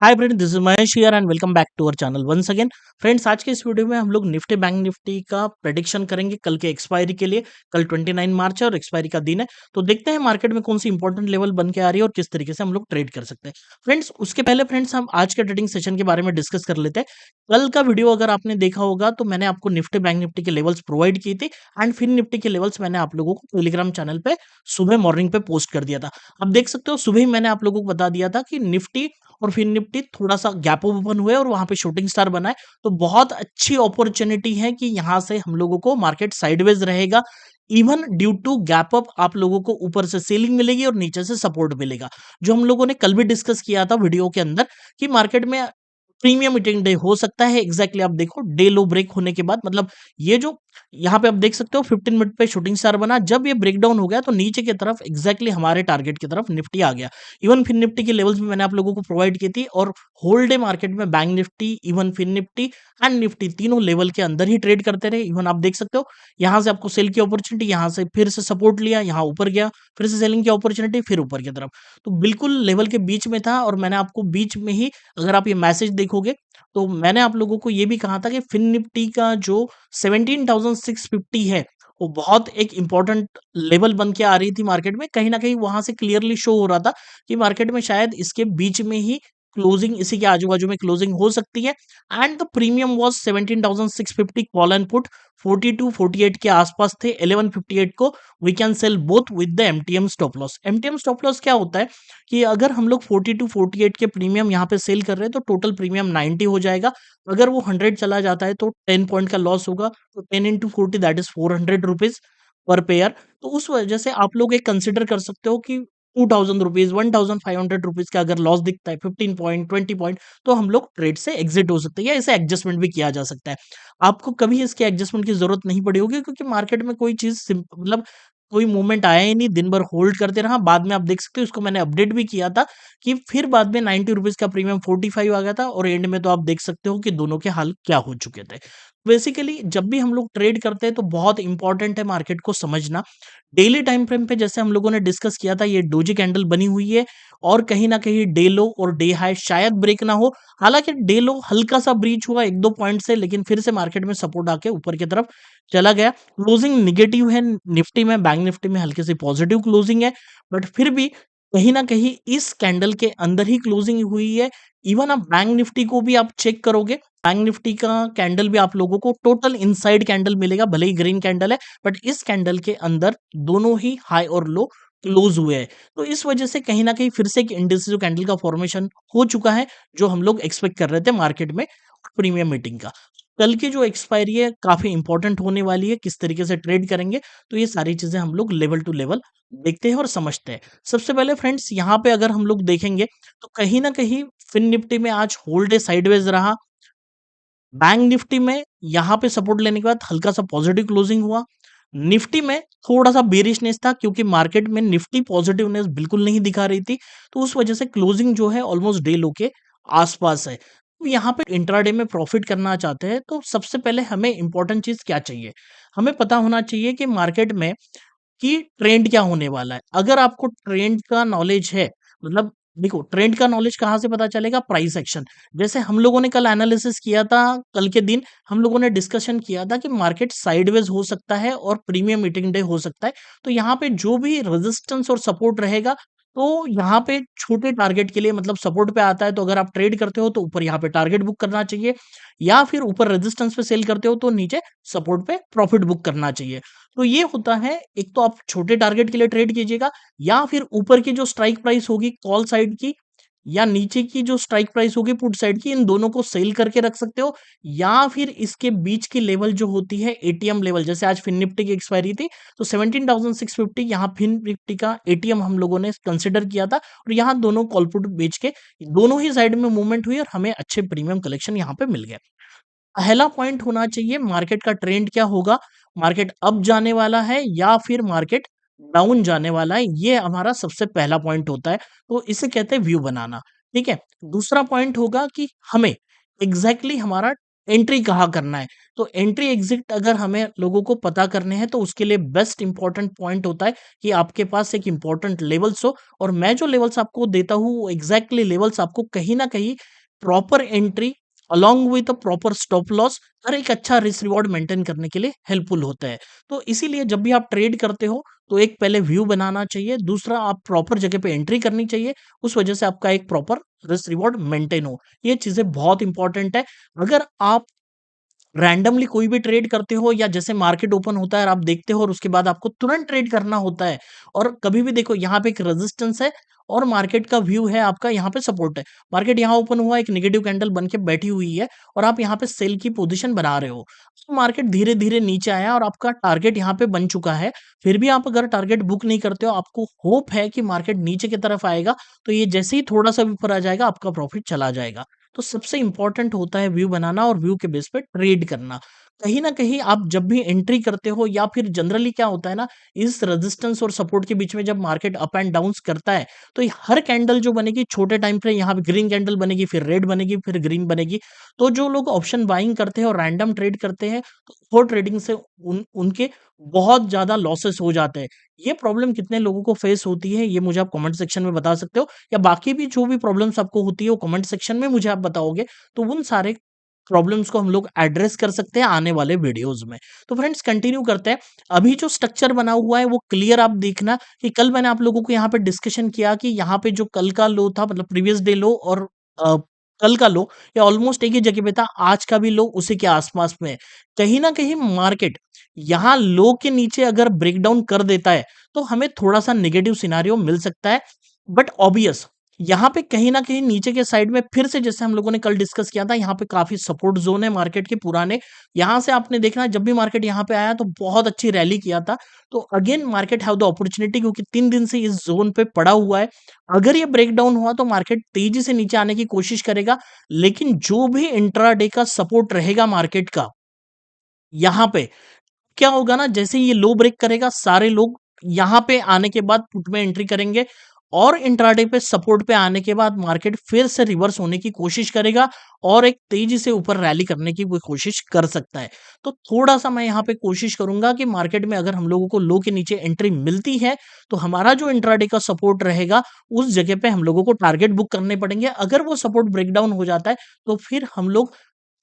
Hi friend, this is Mahesh here and welcome back to our channel once again. Friends, आज के इस video में हम लोग निफ्टी बैंक निफ्टी का प्रेडिक्शन करेंगे कल के एक्सपायरी के लिए। कल 29 मार्च है और एक्सपायरी का दिन है। तो देखते हैं मार्केट में कौन सी इंपॉर्टेंट लेवल बन के आ रही है और किस तरीके से हम लोग ट्रेड कर सकते हैं। फ्रेंड्स, उसके पहले फ्रेंड्स हम आज के ट्रेडिंग सेशन के बारे में डिस्कस कर लेते हैं। कल का वीडियो अगर आपने देखा होगा तो मैंने आपको निफ्टी बैंक निफ्टी के लेवल्स प्रोवाइड की थी एंड फिर निफ्टी के लेवल्स मैंने आप लोगों को टेलीग्राम चैनल पे सुबह मॉर्निंग पे पोस्ट कर दिया था। अब देख सकते हो सुबह ही मैंने आप लोगों को बता दिया था कि निफ्टी और फिर निफ्टी थोड़ा सा गैप ओपन हुए और वहां पे शूटिंग स्टार बनाए। तो बहुत अच्छी अपॉर्चुनिटी है कि यहां से हम लोगों को मार्केट साइडवेज रहेगा। Even due to gap up आप लोगों को ऊपर से सेलिंग मिलेगी और नीचे से सपोर्ट मिलेगा। जो हम लोगों ने कल भी डिस्कस किया था वीडियो के अंदर कि मार्केट में प्रीमियम मीटिंग डे हो सकता है। एग्जैक्टली आप देखो डे लो ब्रेक होने के बाद मतलब ये जो यहाँ पे आप देख सकते हो 15 मिनट पे शूटिंग स्टार बना, जब ये ब्रेक डाउन हो गया तो नीचे की तरफ एग्जैक्टली हमारे टारगेट की तरफ निफ्टी आ गया। इवन फिन निफ्टी के लेवल्स भी मैंने आप लोगों को प्रोवाइड की थी और होल डे मार्केट में bank Nifty even Fin Nifty and Nifty तीनों लेवल के अंदर ही ट्रेड करते रहे। इवन आप देख सकते हो यहाँ से आपको सेल की अपॉर्चुनिटी, यहाँ से फिर से सपोर्ट लिया, यहाँ ऊपर गया, फिर से सेलिंग की अपॉर्चुनिटी, फिर ऊपर की तरफ। तो बिल्कुल लेवल के बीच में था और मैंने आपको बीच में ही, अगर आप ये मैसेज देखोगे तो मैंने आप लोगों को ये भी कहा था कि फिन निफ्टी का जो 17,650 है वो बहुत एक इंपॉर्टेंट लेवल बन के आ रही थी मार्केट में। कहीं ना कहीं वहां से क्लियरली शो हो रहा था कि मार्केट में शायद इसके बीच में ही क्लोजिंग, इसी के आजू बाजू में क्लोजिंग हो सकती है। And the premium was 17,650 call and put 42-48 के आसपास थे। 1158 को we can sell both with the MTM stop loss. MTM stop loss क्या होता है कि अगर हम लोग 42-48 के प्रीमियम यहाँ पे सेल कर रहे हैं तो टोटल प्रीमियम 90 हो जाएगा। अगर वो 100 चला जाता है तो 10 पॉइंट का लॉस होगा। तो 10 into 40 that is 400 rupees per pair. तो उस वजह से आप लोग एक कंसिडर कर सकते हो कि 2,000 रुपीज 1,500 रुपीज का अगर लॉस दिखता है 15 पॉइंट 20 पॉइंट, तो हम लोग ट्रेड से एग्जिट हो सकते हैं या इसे एडजस्टमेंट भी किया जा सकता है। आपको कभी इसके एडजस्टमेंट की जरूरत नहीं पड़ी होगी क्योंकि मार्केट में कोई चीज मतलब कोई मूवमेंट आया ही नहीं, दिन भर होल्ड करते रहा। बाद में आप देख सकते हो, इसको मैंने अपडेट भी किया था कि फिर बाद में 90 रुपीज का प्रीमियम 45 आ गया था और एंड में तो आप देख सकते हो कि दोनों के हाल क्या हो चुके थे। बेसिकली जब भी हम लोग ट्रेड करते हैं तो बहुत इंपॉर्टेंट है मार्केट को समझना। डेली टाइम फ्रेम पे जैसे हम लोगों ने डिस्कस किया था, ये डोजी कैंडल बनी हुई है और कहीं ना कहीं डे लो और डे हाई शायद ब्रेक ना हो। हालांकि डे लो हल्का सा ब्रीच हुआ 1-2 पॉइंट से, लेकिन फिर से मार्केट में सपोर्ट आके ऊपर की तरफ चला गया। क्लोजिंग निगेटिव है निफ्टी में, बैंक निफ्टी में हल्की सी पॉजिटिव क्लोजिंग है, बट फिर भी कहीं ना कहीं इस कैंडल के अंदर ही क्लोजिंग हुई है। इवन आप बैंक निफ्टी को भी आप चेक करोगे, बैंक निफ्टी का कैंडल भी आप लोगों को टोटल इनसाइड कैंडल मिलेगा, भले ही ग्रीन कैंडल है, बट इस कैंडल के अंदर दोनों ही हाई और लो क्लोज हुए हैं। तो इस वजह से कहीं ना कहीं फिर से एक इंडिसिव कैंडल का फॉर्मेशन हो चुका है, जो हम लोग एक्सपेक्ट कर रहे थे मार्केट में प्रीमियम मीटिंग का। कल की जो एक्सपायरी है काफी इंपॉर्टेंट होने वाली है, किस तरीके से ट्रेड करेंगे, तो ये सारी चीजें हम लोग लेवल टू लेवल देखते हैं और समझते हैं। सबसे पहले फ्रेंड्स यहाँ पे अगर हम लोग देखेंगे तो कहीं ना कहीं फिन निफ्टी में आज होल डे साइडवेज रहा। बैंक निफ्टी में यहाँ पे सपोर्ट लेने के बाद हल्का सा पॉजिटिव क्लोजिंग हुआ। निफ्टी में थोड़ा सा बेरिशनेस था क्योंकि मार्केट में निफ्टी पॉजिटिवनेस बिल्कुल नहीं दिखा रही थी, तो उस वजह से क्लोजिंग जो है ऑलमोस्ट डे लो के आसपास है। तो यहाँ पे इंट्राडे में प्रॉफिट करना चाहते हैं तो सबसे पहले हमें इंपॉर्टेंट चीज क्या चाहिए, हमें पता होना चाहिए कि मार्केट में कि ट्रेंड क्या होने वाला है। अगर आपको ट्रेंड का नॉलेज है, मतलब देखो ट्रेंड का नॉलेज कहाँ से पता चलेगा, प्राइस एक्शन। जैसे हम लोगों ने कल एनालिसिस किया था, कल के दिन हम लोगों ने डिस्कशन किया था कि मार्केट साइडवेज हो सकता है और प्रीमियम मीटिंग डे हो सकता है। तो यहाँ पे जो भी रेजिस्टेंस और सपोर्ट रहेगा, तो यहाँ पे छोटे टारगेट के लिए मतलब सपोर्ट पे आता है तो अगर आप ट्रेड करते हो तो ऊपर यहाँ पे टारगेट बुक करना चाहिए, या फिर ऊपर रेजिस्टेंस पे सेल करते हो तो नीचे सपोर्ट पे प्रॉफिट बुक करना चाहिए। तो ये होता है, एक तो आप छोटे टारगेट के लिए ट्रेड कीजिएगा, या फिर ऊपर की जो स्ट्राइक प्राइस होगी कॉल साइड की, या नीचे की जो स्ट्राइक प्राइस होगी पुट साइड की, इन दोनों को सेल करके रख सकते हो। या फिर इसके बीच की लेवल जो होती है एटीएम लेवल, जैसे आज फिन निफ्टी की एक्सपायरी थी तो 17,650 यहाँ फिन निफ्टी का एटीएम हम लोगों ने कंसिडर किया था और यहाँ दोनों कॉल पुट बेच के दोनों ही साइड में मूवमेंट हुई और हमें अच्छे प्रीमियम कलेक्शन यहाँ पे मिल गए। पहला पॉइंट होना चाहिए मार्केट का ट्रेंड क्या होगा, मार्केट अप जाने वाला है या फिर मार्केट डाउन जाने वाला है, ये हमारा सबसे पहला पॉइंट होता है। तो इसे कहते हैं व्यू बनाना। ठीक है, दूसरा पॉइंट होगा कि हमें एग्जैक्टली हमारा एंट्री कहाँ करना है। तो एंट्री एग्जिट अगर हमें लोगों को पता करने हैं तो उसके लिए बेस्ट इंपॉर्टेंट पॉइंट होता है कि आपके पास एक इंपॉर्टेंट लेवल्स हो, और मैं जो लेवल्स आपको देता हूँ वो एग्जैक्टली लेवल्स आपको कहीं ना कहीं proper entry along with a proper stop loss और एक अच्छा रिस्क रिवॉर्ड मेंटेन करने के लिए हेल्पफुल होता है। तो इसीलिए जब भी आप ट्रेड करते हो तो एक पहले व्यू बनाना चाहिए, दूसरा आप प्रॉपर जगह पे एंट्री करनी चाहिए, उस वजह से आपका एक प्रॉपर रिस्क रिवॉर्ड मेंटेन हो। ये चीजें बहुत इंपॉर्टेंट है। अगर आप रैंडमली कोई भी ट्रेड करते हो या जैसे मार्केट ओपन होता है और आप देखते हो और उसके बाद आपको तुरंत ट्रेड करना होता है, और कभी भी देखो यहाँ पे एक रेजिस्टेंस है और मार्केट का व्यू है आपका यहाँ पे सपोर्ट है। मार्केट यहाँ ओपन हुआ, एक नेगेटिव कैंडल बन के बैठी हुई है और आप यहाँ पे सेल की पोजीशन बना रहे हो। तो मार्केट धीरे धीरे नीचे आया और आपका टारगेट यहाँ पे बन चुका है। फिर भी आप अगर टारगेट बुक नहीं करते हो, आपको होप है कि मार्केट नीचे की तरफ आएगा, तो ये जैसे ही थोड़ा सा भी ऊपर आ जाएगा आपका प्रॉफिट चला जाएगा। तो सबसे इंपॉर्टेंट होता है व्यू बनाना और व्यू के बेस पे ट्रेड करना। कहीं न कहीं आप जब भी एंट्री करते हो या फिर जनरली क्या होता है ना, इस रेजिस्टेंस और सपोर्ट के बीच में जब मार्केट अप एंड डाउन्स करता है, तो ये हर कैंडल जो बनेगी छोटे टाइम फ्रेम, यहाँ पे ग्रीन कैंडल बनेगी, फिर रेड बनेगी, फिर ग्रीन बनेगी। तो जो लोग ऑप्शन बाइंग करते हैं और रैंडम ट्रेड करते हैं, तो वो ट्रेडिंग से उनके बहुत ज़्यादा लॉसेस हो जाते हैं। ये प्रॉब्लम कितने लोगों को फेस होती है, ये मुझे आप कमेंट सेक्शन में बता सकते हो, या बाकी भी जो भी प्रॉब्लम्स आपको होती है वो कमेंट सेक्शन में मुझे आप बताओगे, तो उन सारे प्रॉब्लम्स को हम लोग एड्रेस कर सकते हैं आने वाले वीडियोस में। तो फ्रेंड्स कंटिन्यू करते हैं। अभी जो स्ट्रक्चर बना हुआ है वो क्लियर आप देखना, कि कल मैंने आप लोगों को यहाँ पे डिस्कशन किया कि यहाँ पे जो कल का लो था, मतलब प्रीवियस डे लो और अ, कल का लो, ये ऑलमोस्ट एक ही जगह पे था, आज का भी लो उसी के आसपास में है। कहीं ना कहीं मार्केट यहाँ लो के नीचे अगर ब्रेकडाउन कर देता है तो हमें थोड़ा सा नेगेटिव सिनारियो मिल सकता है। बट ऑब्वियस यहाँ पे कहीं न कहीं नीचे के साइड में फिर से, जैसे हम लोगों ने कल डिस्कस किया था, यहाँ पे काफ़ी सपोर्ट ज़ोन है मार्केट के पुराने। यहाँ से आपने देखना, जब भी मार्केट यहाँ पे आया तो बहुत अच्छी रैली किया था। तो again market have the opportunity, क्योंकि 3 दिन से इस ज़ोन पे पड़ा हुआ है। अगर ये ब्रेकडाउन हुआ तो मार्केट तेज़ी से नीचे आने की कोशिश करेगा। लेकिन जो भी इंट्राडे का सपोर्ट रहेगा मार्केट का, यहाँ पे क्या होगा ना, जैसे ही ये लो ब्रेक करेगा सारे लोग यहाँ पे आने के बाद पुट में एंट्री करेंगे, और इंट्राडे पे सपोर्ट पे आने के बाद मार्केट फिर से रिवर्स होने की कोशिश करेगा और एक तेजी से ऊपर रैली करने की वो कोशिश कर सकता है। तो थोड़ा सा मैं यहाँ पे कोशिश करूंगा कि मार्केट में अगर हम लोगों को लो के नीचे एंट्री मिलती है तो हमारा जो इंट्राडे का सपोर्ट रहेगा उस जगह पे हम लोगों को टारगेट बुक करने पड़ेंगे। अगर वो सपोर्ट ब्रेकडाउन हो जाता है तो फिर हम लोग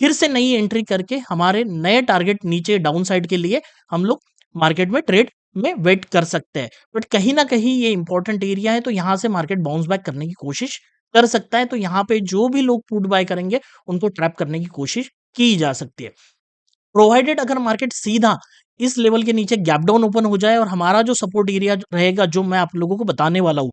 फिर से नई एंट्री करके हमारे नए टारगेट नीचे डाउन साइड के लिए हम लोग मार्केट में ट्रेड में वेट कर सकते हैं। बट कहीं न कहीं ये इंपॉर्टेंट एरिया है, तो यहाँ से मार्केट बाउंस बैक करने की कोशिश कर सकता है। तो यहाँ पे जो भी लोग पुट बाय करेंगे, उनको ट्रैप करने की कोशिश की जा सकती है। प्रोवाइडेड अगर मार्केट सीधा इस लेवल के नीचे गैप डाउन ओपन हो जाए और हमारा जो सपोर्ट एरिया रहेगा, जो मैं आप लोगों को बताने वाला हूँ,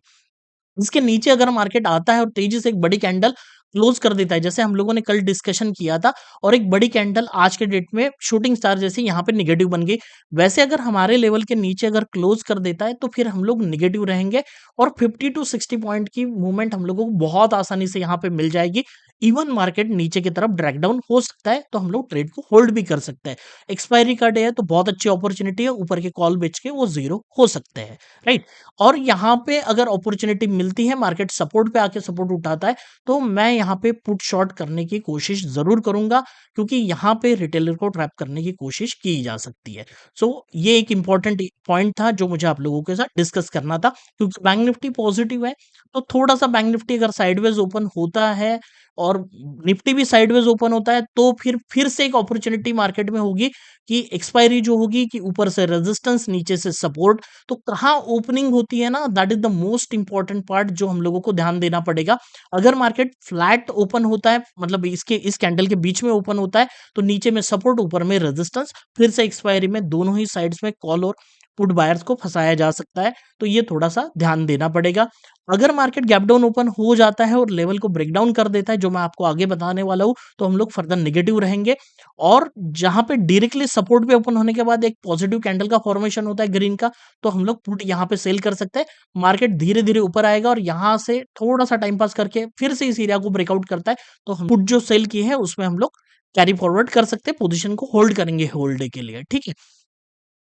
इसके नीचे अगर मार्केट आता है और तेजी से एक बड़ी कैंडल क्लोज कर देता है, जैसे हम लोगों ने कल डिस्कशन किया था, और एक बड़ी कैंडल आज के डेट में शूटिंग स्टार जैसी यहाँ पे निगेटिव बन गई, वैसे अगर हमारे लेवल के नीचे अगर क्लोज कर देता है तो फिर हम लोग निगेटिव रहेंगे और 50 टू 60 पॉइंट की मूवमेंट हम लोगों को बहुत आसानी से यहाँ पे मिल जाएगी। इवन मार्केट नीचे की तरफ ड्रैग डाउन हो सकता है, तो हम लोग ट्रेड को होल्ड भी कर सकते हैं। एक्सपायरी का डे है तो बहुत अच्छी अपॉर्चुनिटी है, ऊपर के कॉल बेच के वो जीरो हो सकते हैं, राइट। और यहाँ पे अगर अपॉर्चुनिटी मिलती है, मार्केट सपोर्ट पे आके सपोर्ट उठाता है, तो मैं यहाँ पे पुट शॉर्ट करने की कोशिश ज़रूर करूँगा, क्योंकि यहाँ पे रिटेलर को ट्रैप करने की कोशिश की जा सकती है। सो ये एक इम्पोर्टेंट पॉइंट था जो मुझे आप लोगों के साथ डिस्कस करना था, क्योंकि बैंक निफ्टी पॉजिटिव है, तो थोड़ा-सा बैंक निफ्टी अगर साइडवेज ओपन होता है और निफ्टी भी साइडवेज ओपन होता है, तो फिर से एक अपॉर्चुनिटी मार्केट में होगी कि एक्सपायरी जो होगी, कि ऊपर से रेजिस्टेंस, नीचे से सपोर्ट। तो कहाँ ओपनिंग होती है ना, that is the most important part जो हम लोगों को ध्यान देना पड़ेगा। अगर मार्केट फ्लैट ओपन होता है, मतलब इसके इस कैंडल के बीच में ओपन होता है, तो नीचे में सपोर्ट, ऊपर में रेजिस्टेंस, फिर से एक्सपायरी में दोनों ही साइड्स में कॉल और पुट बायर्स को फंसाया जा सकता है। तो ये थोड़ा सा ध्यान देना पड़ेगा। अगर मार्केट गैप डाउन ओपन हो जाता है और लेवल को ब्रेक डाउन कर देता है, जो मैं आपको आगे बताने वाला हूं, तो हम लोग फर्दर नेगेटिव रहेंगे। और जहां पे डायरेक्टली सपोर्ट पे ओपन होने के बाद एक पॉजिटिव कैंडल का फॉर्मेशन होता है ग्रीन का, तो हम लोग पुट यहाँ पे सेल कर सकते हैं। मार्केट धीरे धीरे ऊपर आएगा और यहाँ से थोड़ा सा टाइम पास करके फिर से इस एरिया को ब्रेकआउट करता है, तो हम पुट जो सेल की है उसमें हम लोग कैरी फॉरवर्ड कर सकते हैं, पोजीशन को होल्ड करेंगे होल्ड डे के लिए, ठीक है।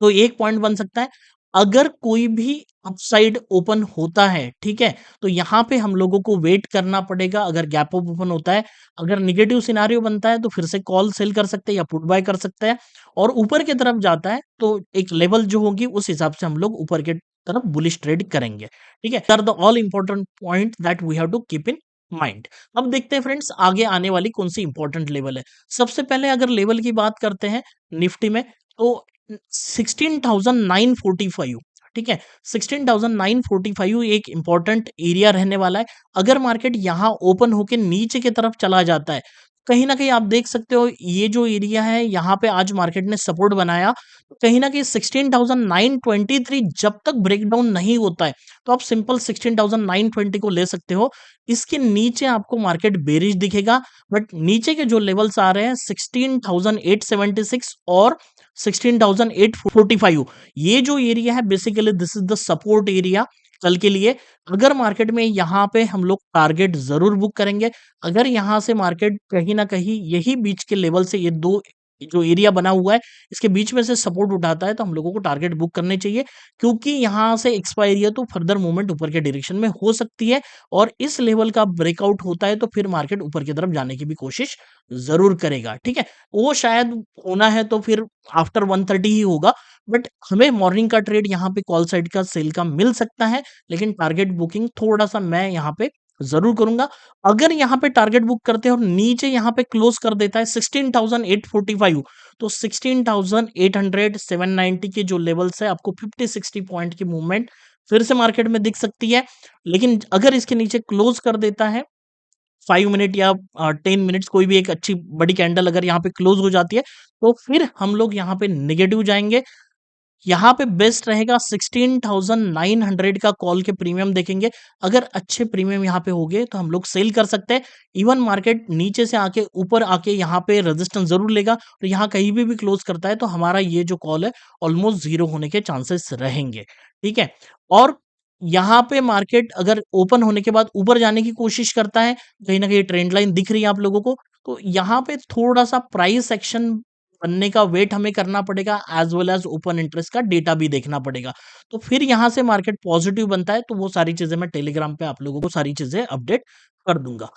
तो एक पॉइंट बन सकता है। अगर कोई भी अपसाइड ओपन होता है, ठीक है? तो यहाँ पे हम लोगों को वेट करना पड़ेगा अगर गैप अप ओपन होता है। अगर नेगेटिव सिनेरियो बनता है तो फिर से कॉल सेल कर सकते हैं या पुट बाय कर सकते हैं और ऊपर की तरफ जाता है तो एक लेवल जो होगी उस हिसाब से हम लोग ऊपर के तरफ बुलिश ट्रेड करेंगे, ठीक है? Are the all important point that we have to keep in mind. अब देखते हैं फ्रेंड्स आगे आने वाली कौन सी इंपॉर्टेंट लेवल है। सबसे पहले अगर लेवल की बात करते हैं निफ्टी में तो 16,945, ठीक है? 16,945 एक इंपॉर्टेंट एरिया रहने वाला है। अगर मार्केट यहाँ ओपन होके नीचे की तरफ चला जाता है, कहीं न कहीं आप देख सकते हो ये जो एरिया है यहाँ पे आज मार्केट ने सपोर्ट बनाया, तो कहीं न कहीं 16,923 जब तक ब्रेकडाउन नहीं होता है, तो आप सिंपल 16,920 को ले सकते हो। इसके नीचे आपको मार्केट बेरिश दिखेगा, बट नीचे के जो लेवल्स आ रहे हैं 16,876 और 16,845, ये जो एरिया है basically this is the support area कल के लिए। अगर मार्केट में यहाँ पे हम लोग टारगेट जरूर बुक करेंगे। अगर यहाँ से मार्केट कहीं ना कहीं यही बीच के लेवल से ये दो जो एरिया बना हुआ है इसके बीच में से सपोर्ट उठाता है तो हम लोगों को टारगेट बुक करने चाहिए, क्योंकि यहाँ से एक्सपायरी है तो फर्दर मूवमेंट ऊपर के डायरेक्शन में हो सकती है और इस लेवल का ब्रेकआउट होता है तो फिर मार्केट ऊपर की तरफ जाने की भी कोशिश जरूर करेगा, ठीक है? वो शायद होना है तो फिर आफ्टर 130 ही होगा, बट हमें मॉर्निंग का ट्रेड यहाँ पे कॉल साइड का सेल का मिल सकता है, लेकिन टारगेट बुकिंग थोड़ा-सा मैं यहाँ पे ज़रूर करूँगा। अगर यहाँ पे टारगेट बुक करते हैं और नीचे यहाँ पे क्लोज़ कर देता है 16,845, तो 16,800 790 के जो लेवल्स है आपको 50-60 पॉइंट की मूवमेंट फिर से मार्केट में दिख सकती है। लेकिन अगर इसके नीचे क्लोज़ कर देता है 5 मिनट या 10 मिनट्स, कोई भी एक अच्छी बड़ी कैंडल अगर यहाँ पे क्लोज हो जाती है, तो फिर हम लोग यहाँ पे नेगेटिव जाएँगे। यहाँ पे बेस्ट रहेगा 16,900 का कॉल के प्रीमियम देखेंगे। अगर अच्छे प्रीमियम यहाँ पे हो गए तो हम लोग सेल कर सकते हैं। इवन मार्केट नीचे से आके ऊपर आके यहाँ पे रेजिस्टेंस ज़रूर लेगा और यहाँ कहीं भी क्लोज़ करता है तो हमारा ये जो कॉल है ऑलमोस्ट ज़ीरो होने के चांसेस रहेंगे, ठीक है? और यहाँ पे मार्केट अगर ओपन होने के बाद ऊपर जाने की कोशिश करता है, कहीं न कहीं ट्रेंड लाइन दिख रही है आप लोगों को, तो यहाँ पे थोड़ा-सा प्राइस एक्शन बनने का वेट हमें करना पड़ेगा as well as open interest का डेटा भी देखना पड़ेगा। तो फिर यहाँ से मार्केट पॉज़िटिव बनता है, तो वो सारी चीज़ें मैं टेलीग्राम पे आप लोगों को सारी चीज़ें अपडेट कर दूँगा।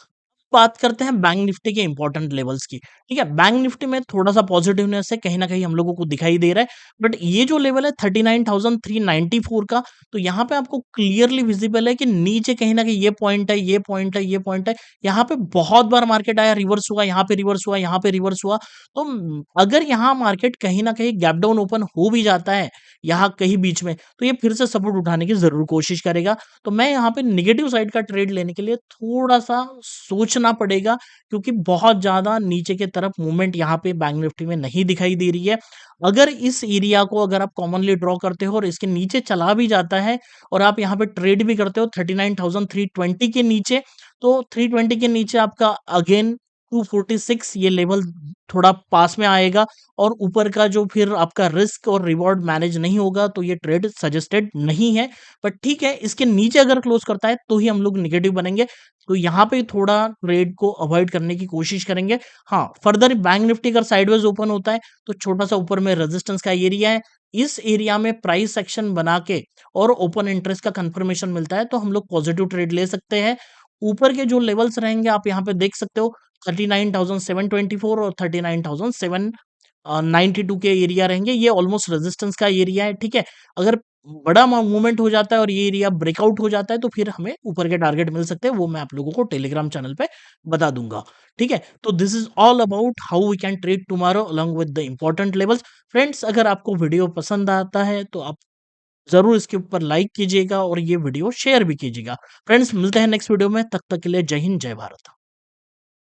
बात करते हैं बैंक निफ्टी के इंपॉर्टेंट लेवल्स की, ठीक है? बैंक निफ्टी में थोड़ा-सा पॉजिटिवनेस है, कहीं न कहीं हम लोगों को दिखाई दे रहा है, बट ये जो लेवल है 39,394 का, तो यहाँ पे आपको क्लियरली विजिबल है कि नीचे कहीं न कहीं ये पॉइंट है, ये पॉइंट है, ये पॉइंट है। यहाँ पे बहुत बार मार्केट आया, रिवर्स हुआ, यहाँ पे रिवर्स हुआ, यहाँ पे रिवर्स हुआ। तो अगर यहाँ मार्केट कहीं न कहीं गैप डाउन ओपन हो भी जाता है, यहाँ कहीं बीच में, तो ये फिर से सपोर्ट उठाने की ज़रूर कोशिश करेगा। तो मैं यहाँ पे नेगेटिव साइड का ट्रेड लेने के लिए थोड़ा-सा सोचना पड़ेगा, क्योंकि बहुत ज़्यादा नीचे की तरफ मूवमेंट यहाँ पे बैंक निफ्टी में नहीं दिखाई दे रही है। अगर इस एरिया को अगर आप कॉमनली ड्रॉ करते हो और इसके नीचे चला भी जाता है और आप यहाँ पे ट्रेड भी करते हो 39,320 के नीचे, तो 320 के नीचे आपका अगेन 246 ये लेवल थोड़ा पास में आएगा और ऊपर का जो फिर आपका रिस्क और रिवॉर्ड मैनेज नहीं होगा, तो ये ट्रेड सजेस्टेड नहीं है। बट ठीक है, इसके नीचे अगर क्लोज करता है तो ही हम लोग नेगेटिव बनेंगे, तो यहाँ पे थोड़ा ट्रेड को अवॉइड करने की कोशिश करेंगे। हाँ, फर्दर बैंक निफ्टी अगर साइडवेज ओपन होता है तो छोटा-सा ऊपर में रेजिस्टेंस का एरिया है। इस एरिया में प्राइस एक्शन बना के और ओपन इंटरेस्ट का कंफर्मेशन मिलता है तो हम लोग पॉजिटिव ट्रेड ले सकते हैं। ऊपर के जो लेवल्स रहेंगे आप यहाँ पे देख सकते हो 39,724 और 39,792 के एरिया रहेंगे। ये ऑलमोस्ट रेजिस्टेंस का एरिया है, ठीक है? अगर बड़ा मूवमेंट हो जाता है और ये एरिया ब्रेकआउट हो जाता है तो फिर हमें ऊपर के टारगेट मिल सकते हैं, वो मैं आप लोगों को टेलीग्राम चैनल पे बता दूंगा, ठीक है? तो this is all about how we can trade tomorrow along with the important levels. Friends, अगर आपको वीडियो पसंद आता है तो आप जरूर इसके ऊपर लाइक कीजिएगा और ये वीडियो शेयर भी कीजिएगा। फ्रेंड्स, मिलते हैं नेक्स्ट वीडियो में, तब तक के लिए जय हिंद, जय भारत।